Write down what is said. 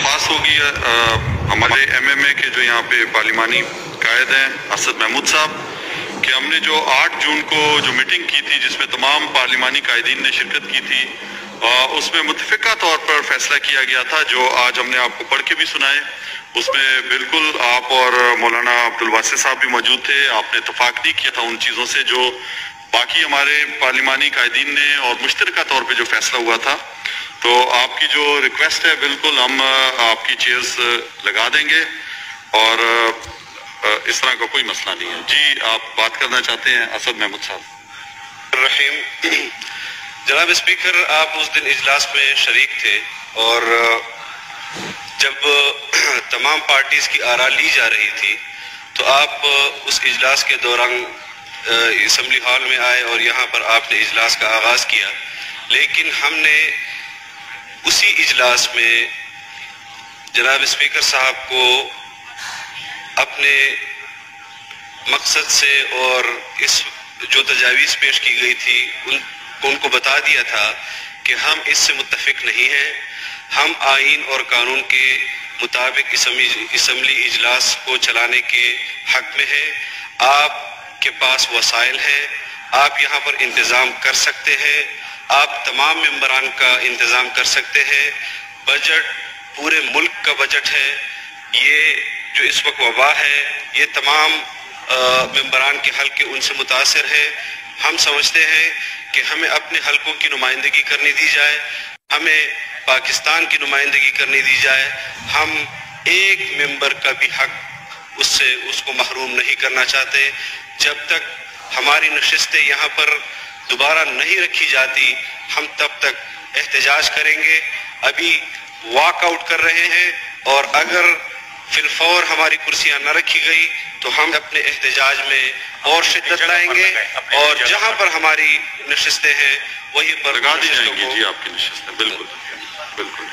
درخواست ہوگی ہمارے MMA کے جو یہاں پہ پارلیمانی قائد ہیں اسد محمود صاحب کہ ہم نے جو 8 جون کو جو میٹنگ کی تھی جس میں تمام پارلیمانی قائدین نے شرکت کی تھی اس میں متفقہ طور پر فیصلہ کیا گیا تھا جو آج ہم نے آپ کو پڑھ کے بھی سنائے. اس میں بالکل آپ اور مولانا عبدالواسع صاحب بھی موجود تھے. آپ نے اتفاق نہیں کیا تھا ان چیزوں سے جو باقی ہمارے پارلیمانی قائدین نے اور مشترکہ طور پہ جو فیصلہ ہوا تھا. تو آپ کی جو ریکویسٹ ہے بالکل ہم آپ کی چیئرز لگا دیں گے اور اس طرح کا کوئی مسئلہ نہیں ہے. جی آپ بات کرنا چاہتے ہیں اسد محمود صاحب. الرحیم. جناب اسپیکر، آپ اس دن اجلاس میں شریک تھے اور جب تمام پارٹیز کی آراء لی جا رہی تھی تو آپ اس اجلاس کے دوران اسمبلی ہال میں آئے اور یہاں پر آپ نے اجلاس کا آغاز کیا. لیکن ہم نے اسی اجلاس میں جناب اسپیکر صاحب کو اپنے مقصد سے اور اس جو تجاویز پیش کی گئی تھی ان کو بتا دیا تھا کہ ہم اس سے متفق نہیں ہیں. ہم آئین اور قانون کے مطابق اسمبلی اجلاس کو چلانے کے حق میں ہیں. آپ کے پاس وسائل ہیں، آپ یہاں پر انتظام کر سکتے ہیں، آپ تمام ممبران کا انتظام کر سکتے ہیں. بجٹ پورے ملک کا بجٹ ہے. یہ جو اس وقت وبا ہے یہ تمام ممبران کے حلقے ان سے متاثر ہے. ہم سمجھتے ہیں کہ ہمیں اپنے حلقوں کی نمائندگی کرنی دی جائے، ہمیں پاکستان کی نمائندگی کرنی دی جائے. ہم ایک ممبر کا بھی حق اس کو محروم نہیں کرنا چاہتے. جب تک ہماری نشستیں یہاں پر دوبارہ نہیں رکھی جاتی ہم تب تک احتجاج کریں گے. ابھی واک آؤٹ کر رہے ہیں اور اگر فی الفور ہماری کرسیاں نہ رکھی گئی تو ہم اپنے احتجاج میں اور شدت لائیں گے اور جہاں پر ہماری نشستیں ہیں وہیں پر لگا دی جائیں گی. جی آپ کی نشستیں بالکل بالکل.